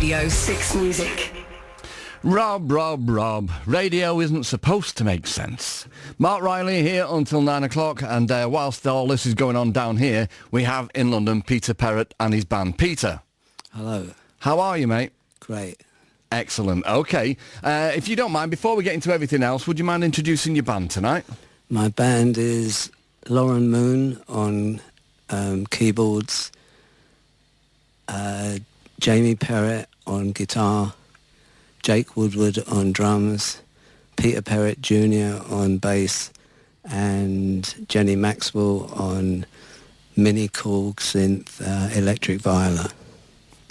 Radio 6 Music. Rob. Radio isn't supposed to make sense. Marc Riley here until 9 o'clock, and whilst all this is going on down here, we have in London Peter Perrett and his band. Peter. Hello. How are you, mate? Great. Excellent. Okay. If you don't mind, before we get into everything else, would you mind introducing your band tonight? My band is Lauren Moon on keyboards, Jamie Perrett on guitar, Jake Woodward on drums, Peter Perrett Jr. on bass, and Jenny Maxwell on mini Korg synth electric viola.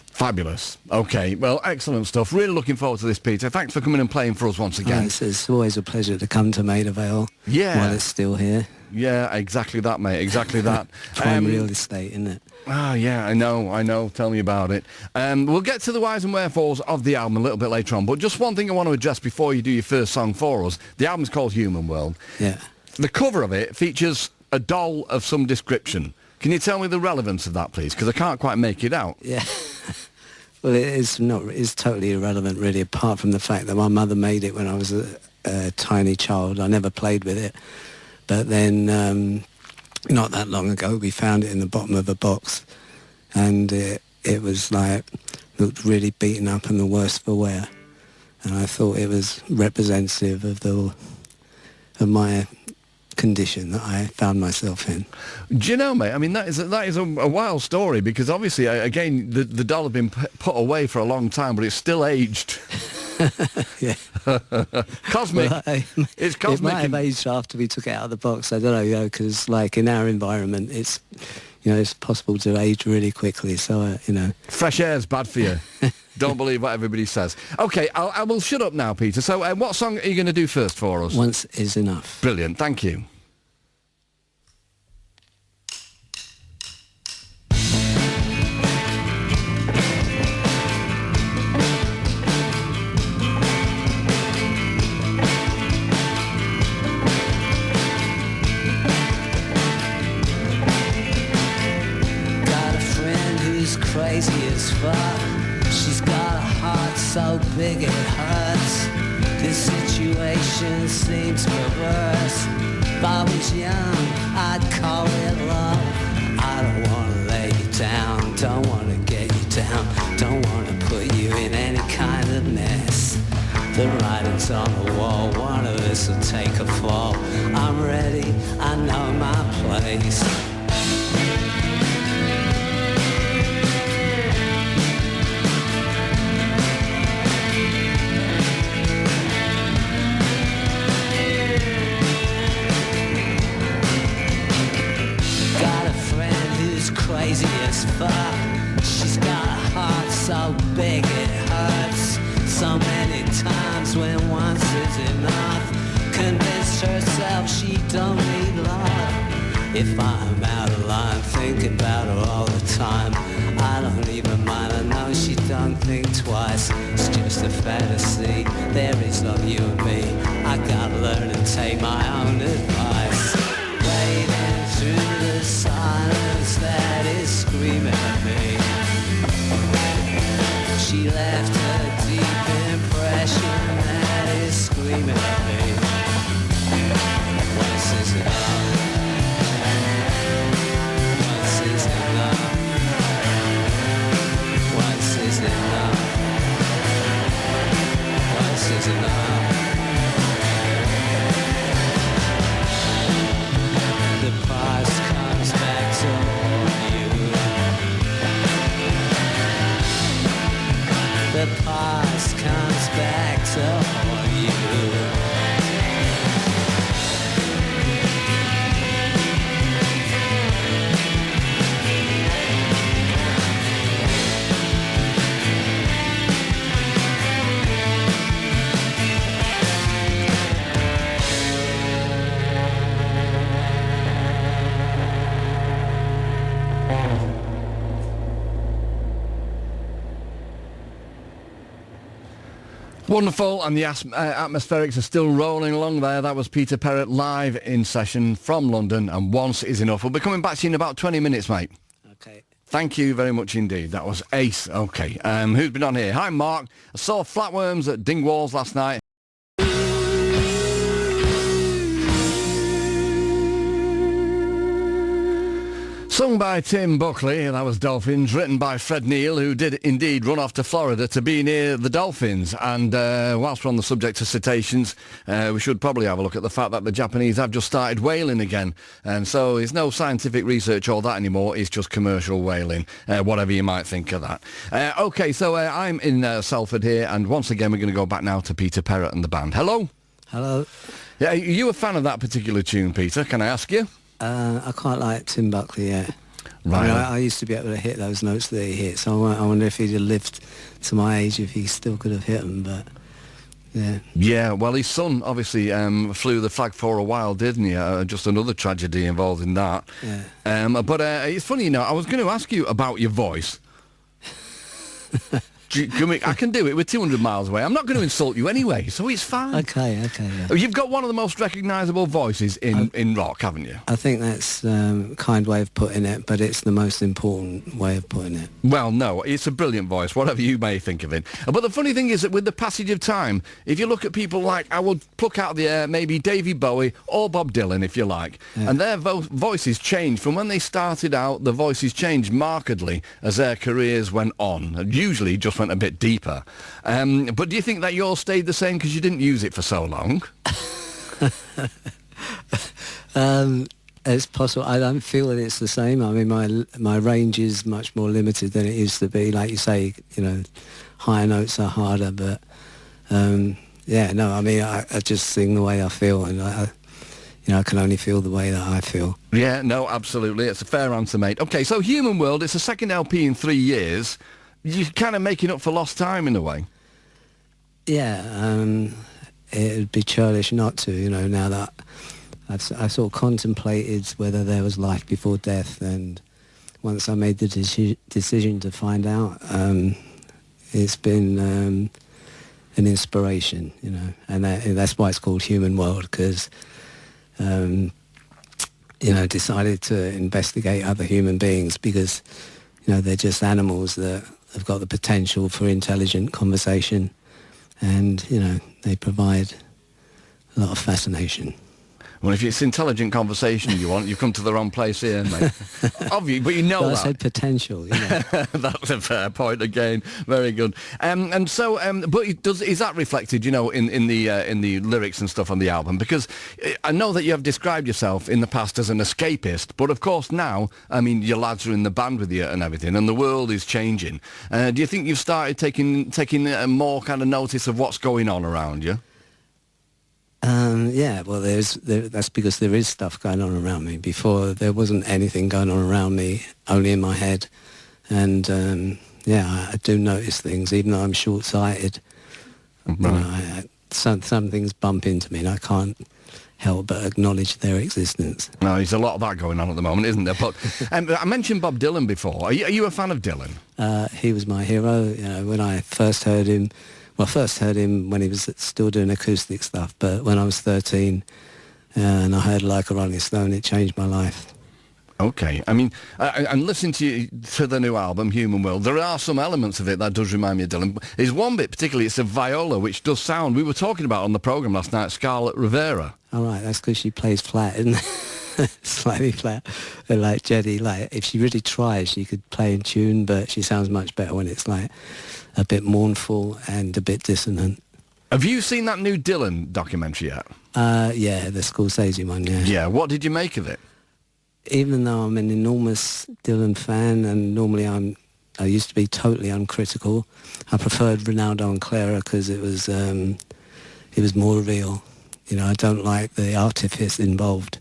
Fabulous. Okay, well, excellent stuff. Really looking forward to this, Peter. Thanks for coming and playing for us once again. It's always a pleasure to come to Maida Vale while it's still here. Yeah, exactly that, mate, exactly that. Prime real estate, isn't it? Oh, yeah, I know. Tell me about it. We'll get to the whys and wherefores of the album a little bit later on, but just one thing I want to address before you do your first song for us. The album's called Human World. Yeah. The cover of it features a doll of some description. Can you tell me the relevance of that, please? Because I can't quite make it out. Yeah. Well, it's totally irrelevant, really, apart from the fact that my mother made it when I was a tiny child. I never played with it. But then, not that long ago, we found it in the bottom of a box, and it was like, looked really beaten up and the worse for wear. And I thought it was representative of my condition that I found myself in. Do you know, mate, I mean, that is a wild story, because obviously, again, the doll had been put away for a long time, but it's still aged. Yeah. Cosmic. Well, it's cosmic. It might have aged after we took it out of the box. I don't know, because like in our environment, it's possible to age really quickly. So, fresh air's bad for you. Don't believe what everybody says. Okay, I will shut up now, Peter. So what song are you going to do first for us? Once Is Enough. Brilliant, thank you. Got a friend who's crazy as fuck. She's got a heart so big it hurts. This situation seems perverse. If I was young, I'd call it love. I don't want to lay you down, don't want to get you down, don't want to put you in any kind of mess. The writing's on the wall, one of us will take a fall. I'm ready, I know my place. Crazy as fuck. She's got a heart so big it hurts. So many times when once is enough. Convinced herself she don't need love. If I'm out of line, thinking about her all the time. I don't even mind, I know she don't think twice. It's just a fantasy, there is no you and me. I gotta learn and take my own advice. Wading through the silence that is screaming at me. She left a deep impression that is screaming at me. Once is enough. Once is enough. Once is enough. Once is enough. The past comes back to haunt you. The past comes back to haunt you. Wonderful, and the atmospherics are still rolling along there. That was Peter Perrett live in session from London, and Once Is Enough. We'll be coming back to you in about 20 minutes, mate. Okay. Thank you very much indeed. That was ace. Okay. Who's been on here? Hi, Mark. I saw Flatworms at Dingwalls last night. Sung by Tim Buckley, that was Dolphins, written by Fred Neil, who did indeed run off to Florida to be near the dolphins. And whilst we're on the subject of cetaceans, we should probably have a look at the fact that the Japanese have just started whaling again. And so it's no scientific research or that anymore, it's just commercial whaling, whatever you might think of that. OK, so I'm in Salford here, and once again we're going to go back now to Peter Perrett and the band. Hello? Hello. Yeah, are you a fan of that particular tune, Peter? Can I ask you? I quite like Tim Buckley, yeah. Right. I used to be able to hit those notes that he hit, so I wonder if he'd have lived to my age, if he still could have hit them, but yeah. Yeah, well, his son obviously flew the flag for a while, didn't he? Just another tragedy involved in that. Yeah. But it's funny, you know, I was going to ask you about your voice. I can do it. We're 200 miles away. I'm not going to insult you anyway, so it's fine. Okay, yeah. You've got one of the most recognisable voices in rock, haven't you? I think that's a kind way of putting it, but it's the most important way of putting it. Well, no, it's a brilliant voice, whatever you may think of it. But the funny thing is that with the passage of time, if you look at people like, I will pluck out the air, maybe Davy Bowie or Bob Dylan, if you like, and their voices changed. From when they started out, the voices changed markedly as their careers went on, and usually just went a bit deeper. But do you think that yours stayed the same because you didn't use it for so long? It's possible. I don't feel that it's the same. I mean, my range is much more limited than it used to be. Like you say, you know, higher notes are harder, but I just sing the way I feel, and I can only feel the way that I feel. Yeah, no, absolutely. It's a fair answer, mate. Okay, so Human World, it's a second LP in 3 years. You're kind of making up for lost time in a way. Yeah, it would be churlish not to, you know, now that I've sort of contemplated whether there was life before death, and once I made the decision to find out, it's been an inspiration, you know, and that's why it's called Human World, because, decided to investigate other human beings because, you know, they're just animals that have got the potential for intelligent conversation, and, you know, they provide a lot of fascination. Well, if it's intelligent conversation you want, you've come to the wrong place here, mate. Obviously, but you know well, that. I said potential, you know. That's a fair point again. Very good. And so, but is that reflected, you know, in the lyrics and stuff on the album? Because I know that you have described yourself in the past as an escapist, but of course now, I mean, your lads are in the band with you and everything, and the world is changing. Do you think you've started taking more kind of notice of what's going on around you? Yeah, well, that's because there is stuff going on around me. Before, there wasn't anything going on around me, only in my head. And, I do notice things, even though I'm short-sighted. Right. You know, some things bump into me, and I can't help but acknowledge their existence. No, there's a lot of that going on at the moment, isn't there? But I mentioned Bob Dylan before. Are you a fan of Dylan? He was my hero. You know, when I first heard him... Well, I first heard him when he was still doing acoustic stuff, but when I was 13 and I heard Like a Rolling Stone, it changed my life. Okay. I mean, and listening to the new album, Human World, there are some elements of it that does remind me of Dylan. There's one bit particularly, it's a viola, which does sound, we were talking about on the programme last night, Scarlett Rivera. All right, that's because she plays flat, isn't it? Slightly flat. And like Jeddy, like, if she really tries, she could play in tune, but she sounds much better when it's like a bit mournful and a bit dissonant. Have you seen that new Dylan documentary yet? Yeah, the Scorsese one, yeah. Yeah, what did you make of it? Even though I'm an enormous Dylan fan, and normally I used to be totally uncritical, I preferred Ronaldo and Clara because it was more real. You know, I don't like the artifice involved.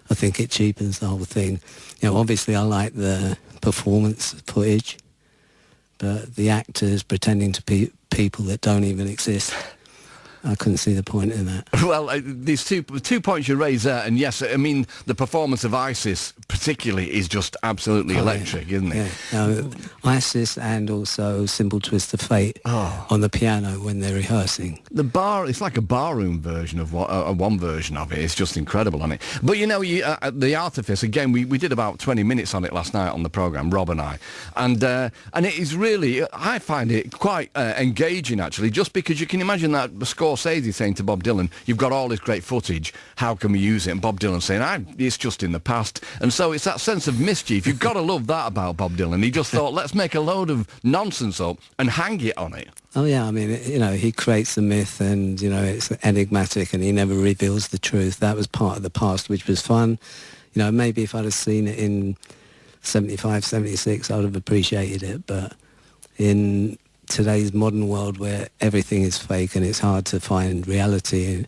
I think it cheapens the whole thing. You know, obviously I like the performance footage, but the actors pretending to be people that don't even exist, I couldn't see the point in that. Well, these two points you raise there, and yes, I mean, the performance of Isis particularly is just absolutely electric, isn't it? Yeah. Isis and also Simple Twist of Fate on the piano when they're rehearsing. It's like a barroom version of one version of it. It's just incredible on it. But you know, the Artifice, again, we did about 20 minutes on it last night on the programme, Rob and I, and it is really, I find it quite engaging actually, just because you can imagine that Scorsese saying to Bob Dylan, you've got all this great footage, how can we use it? And Bob Dylan saying, it's just in the past. And so it's that sense of mischief. You've got to love that about Bob Dylan. He just thought, let's make a load of nonsense up and hang it on it. Oh yeah, I mean, you know, he creates the myth and, you know, it's enigmatic and he never reveals the truth. That was part of the past, which was fun. You know, maybe if I'd have seen it in 75, 76, I would have appreciated it. But in today's modern world where everything is fake and it's hard to find reality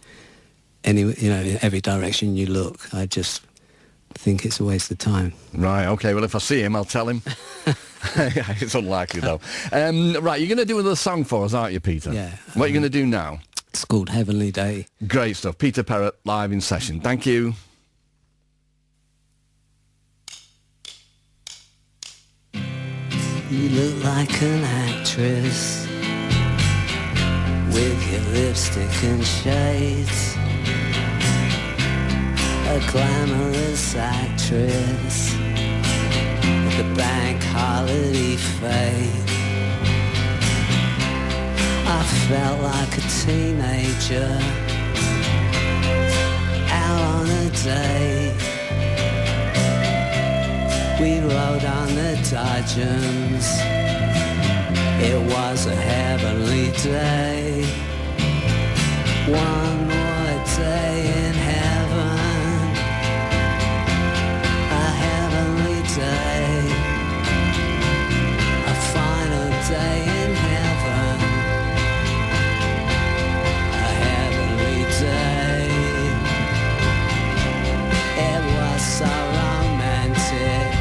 in every direction you look, I just think it's a waste of time. Right, okay, well, if I see him, I'll tell him. It's unlikely, though. Right, you're going to do another song for us, aren't you, Peter? Yeah. What are you going to do now? It's called Heavenly Day. Great stuff. Peter Perrett, live in session. Thank you. You look like an actress with your lipstick and shades, a glamorous actress with a bank holiday fade. I felt like a teenager out on a date. We rode on the Dodgems. It was a heavenly day. One more day in heaven. A heavenly day. A final day in heaven. A heavenly day. It was so romantic.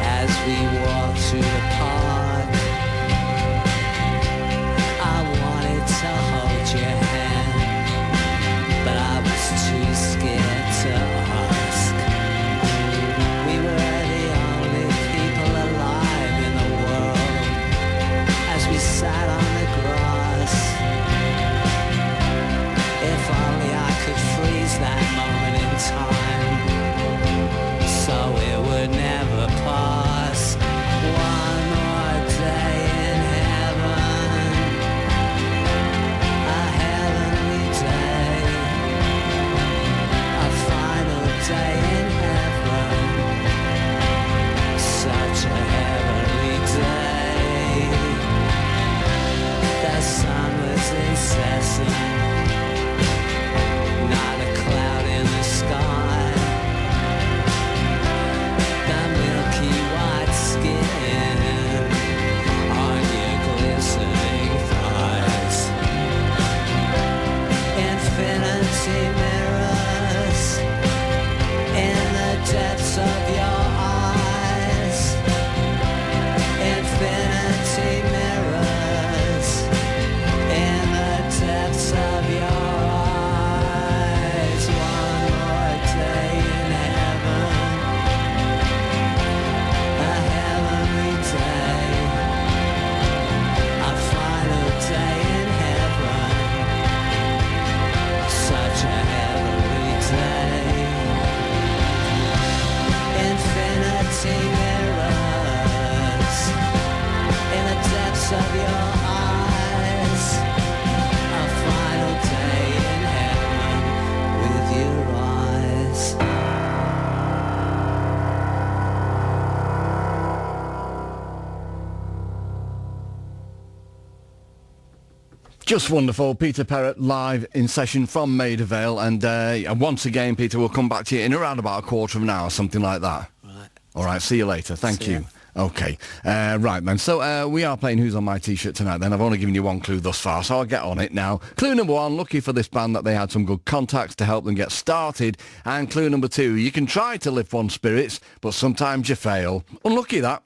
As we walked through the park, I wanted to hold your hand, but I was too scared to ask. We were the only people alive in the world as we sat on the grass. If only I could freeze that moment in time, so it would never pass. One more day in heaven, a heavenly day, a final day in heaven, such a heavenly day. The sun was incessant, not a cloud in the sky. Mirrors in the depths of your eyes. Infinity mirrors in the depths of your eyes. One more day in heaven, a heavenly day, a final day in heaven. Such a heavenly day. Infinity mirrors in the depths of your eyes. A final day in heaven with your eyes. Just wonderful. Peter Perrett live in session from Maida Vale, and once again, Peter, we'll come back to you in around about a quarter of an hour, something like that. Right. All right, see you later. Thank you. Okay, right then, so we are playing Who's on My T-shirt tonight then. I've only given you one clue thus far, so I'll get on it now. Clue number one, lucky for this band that they had some good contacts to help them get started. And clue number two, you can try to lift one's spirits, but sometimes you fail. Unlucky that.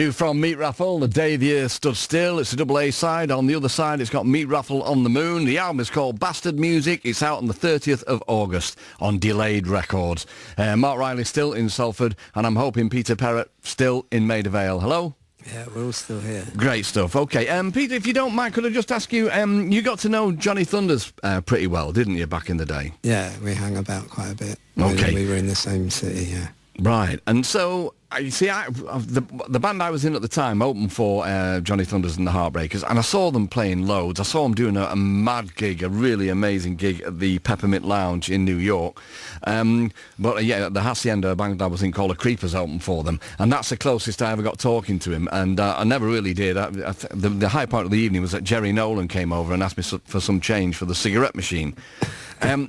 New from Meat Raffle, The Day the Earth Stood Still. It's a double A side. On the other side, it's got Meat Raffle on the Moon. The album is called Bastard Music. It's out on the 30th of August on Delayed Records. Marc Riley still in Salford, and I'm hoping Peter Perrett still in Maida Vale. Hello? Yeah, we're all still here. Great stuff. Okay, Peter, if you don't mind, could I just ask you, you got to know Johnny Thunders pretty well, didn't you, back in the day? Yeah, we hung about quite a bit. Okay. We were in the same city, yeah. Right, and so... You see, the band I was in at the time opened for Johnny Thunders and the Heartbreakers, and I saw them playing loads. I saw them doing a mad gig, a really amazing gig at the Peppermint Lounge in New York. But yeah, the Hacienda band I was in called The Creepers opened for them, and that's the closest I ever got talking to him, and I never really did. The high point of the evening was that Jerry Nolan came over and asked me for some change for the cigarette machine.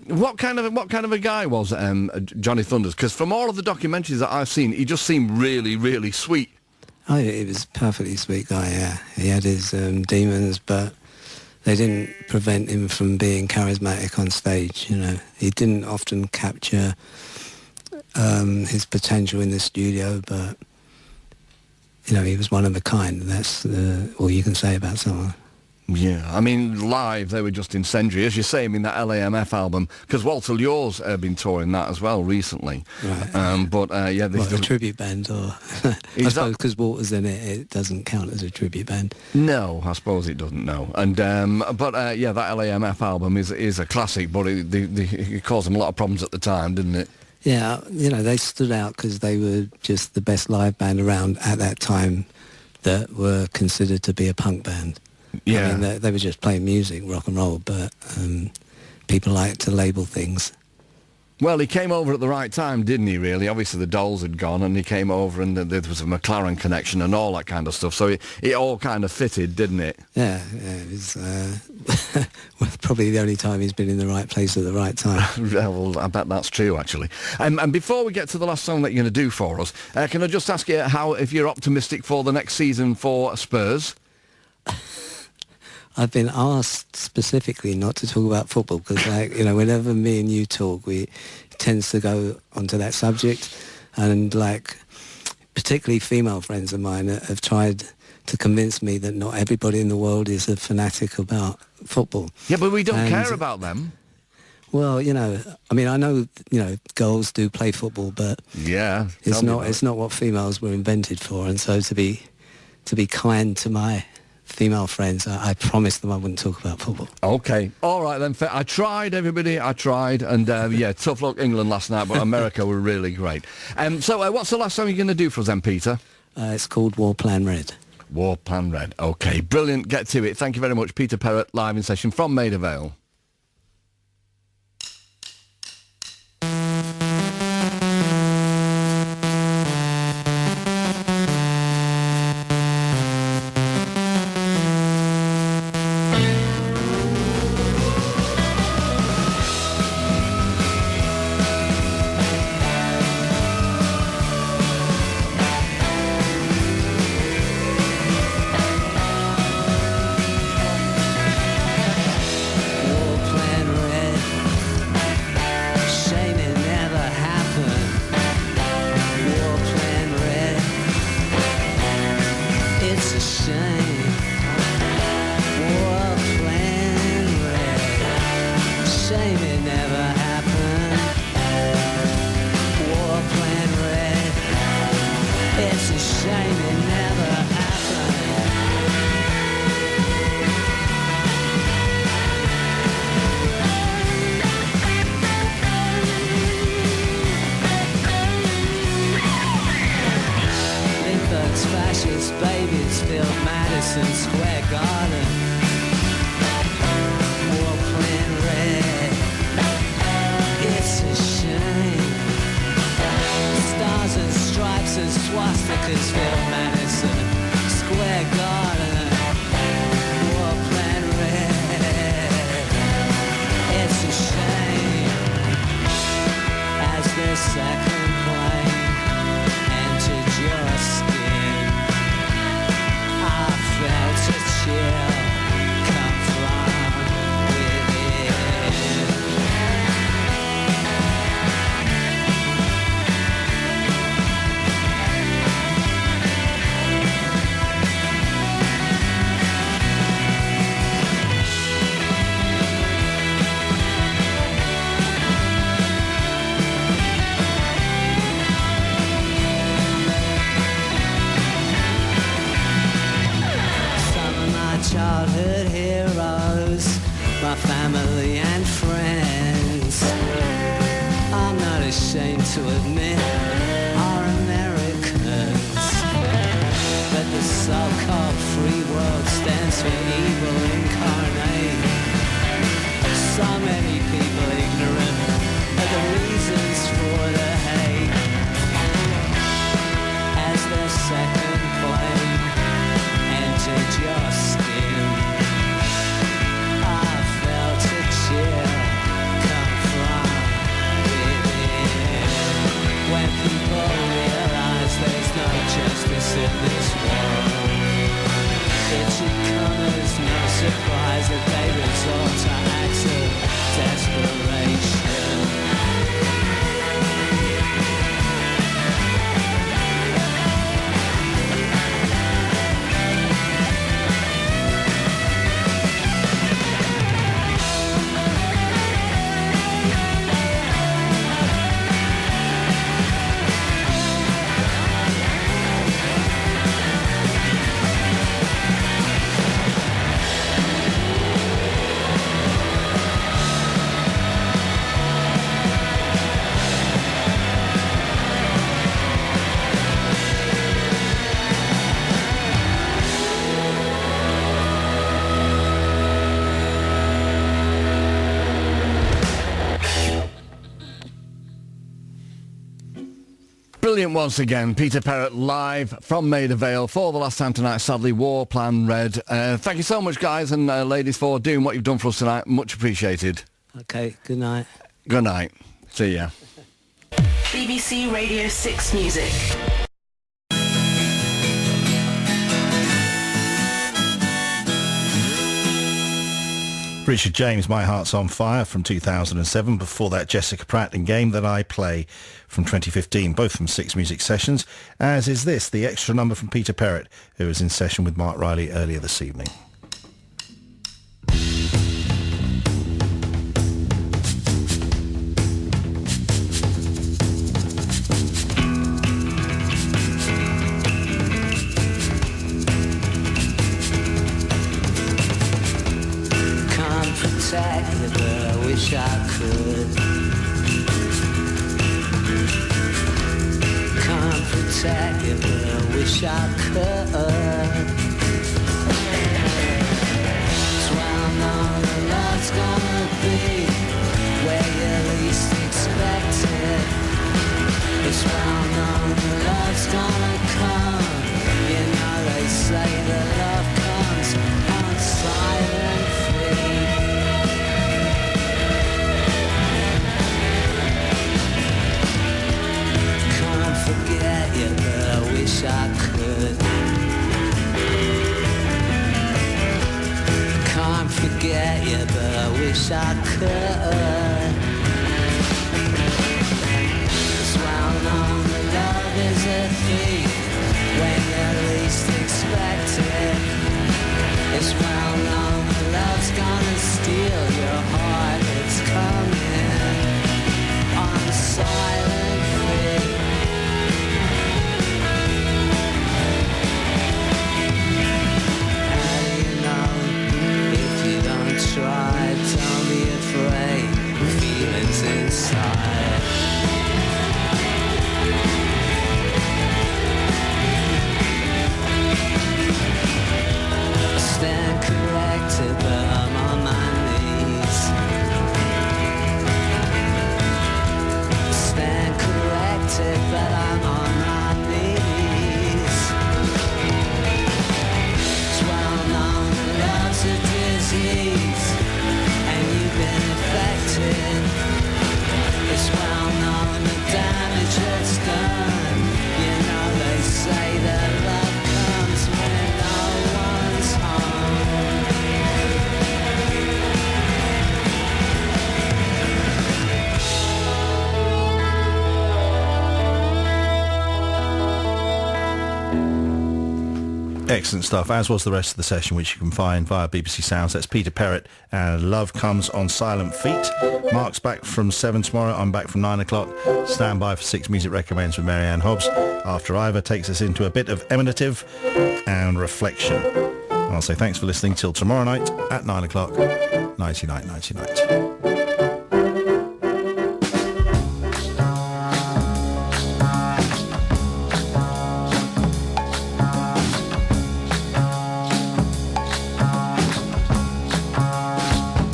What kind of a guy was Johnny Thunders? Because from all of the documentaries that I've seen, he just seemed really, really sweet. Oh, he was a perfectly sweet guy, yeah. He had his demons, but they didn't prevent him from being charismatic on stage, you know. He didn't often capture his potential in the studio, but, you know, he was one of a kind. That's all you can say about someone. Yeah, I mean, live, they were just incendiary. As you say, I mean, that LAMF album, because Walter Lure's been touring that as well recently. Right. Yeah... What, a tribute band, or... I suppose because Walter's in it, it doesn't count as a tribute band. No, I suppose it doesn't, no. And, yeah, that LAMF album is a classic, but it caused them a lot of problems at the time, didn't it? Yeah, you know, they stood out because they were just the best live band around at that time that were considered to be a punk band. Yeah. I mean, they were just playing music, rock and roll, but people like to label things. Well, he came over at the right time, didn't he, really? Obviously, the Dolls had gone, and he came over, and there was a McLaren connection and all that kind of stuff, so it all kind of fitted, didn't it? Yeah, it was probably the only time he's been in the right place at the right time. Well, I bet that's true, actually. And before we get to the last song that you're going to do for us, can I just ask you if you're optimistic for the next season for Spurs? I've been asked specifically not to talk about football because, like, you know, whenever me and you talk, it tends to go onto that subject, and like, particularly female friends of mine have tried to convince me that not everybody in the world is a fanatic about football. Yeah, but we don't care about them. Well, you know, I mean, I know, you know, girls do play football, but yeah, it's not what females were invented for, and so to be kind to my female friends, I promised them I wouldn't talk about football. Okay. All right, then. I tried, everybody. I tried. And, yeah, tough luck England last night, but America were really great. So what's the last song you're going to do for us then, Peter? It's called War Plan Red. War Plan Red. Okay, brilliant. Get to it. Thank you very much, Peter Perrett, live in session from Maida Vale. Entered your skin, I felt a chill. our family and friends. I'm not ashamed to admit are Americans, but the so-called free world stands for evil incarnate. So many people ignorant of the reasons for the hate. As the second plane entered your skin, I felt a chill come from within. When people realize there's no justice in this world, it should come as no surprise that they resort to acts of desperation. Brilliant once again. Peter Perrett live from Maida Vale for the last time tonight. Sadly, War Plan Red. Thank you so much, guys and ladies, for doing what you've done for us tonight. Much appreciated. Okay, good night. Good night. See ya. BBC Radio 6 Music. Richard James, My Heart's on Fire from 2007. Before that, Jessica Pratt and Game That I Play from 2015, both from 6 Music Sessions, as is this, the extra number from Peter Perrett, who was in session with Marc Riley earlier this evening. I wish I could. Can't protect you, but I wish I could. It's well known the love's gonna be where you least expect it. It's well known the love's gonna come. You know they say that love comes on silent feet. Forget you, but I wish I could. Can't forget you, but I wish I could. It's well known that love is a thief when you least expect it. It's well known that love's gonna steal your heart. It's coming on silent feet. Try, don't be afraid, feelings inside. Stand corrected, but I'm on my knees. Stand corrected, but I'm on my knees. It's well known that love's a disease, and you've been affected. It's well known the damage that's done. You know they say that love comes when no one's home. Excellent stuff, as was the rest of the session, which you can find via BBC Sounds. That's Peter Perrett and Love Comes on Silent Feet. Mark's back from 7 tomorrow. I'm back from 9 o'clock. Stand by for 6 Music Recommends with Marianne Hobbs after Ivor takes us into a bit of emanative and reflection. I'll say thanks for listening till tomorrow night at 9 o'clock. Nighty night, nighty night.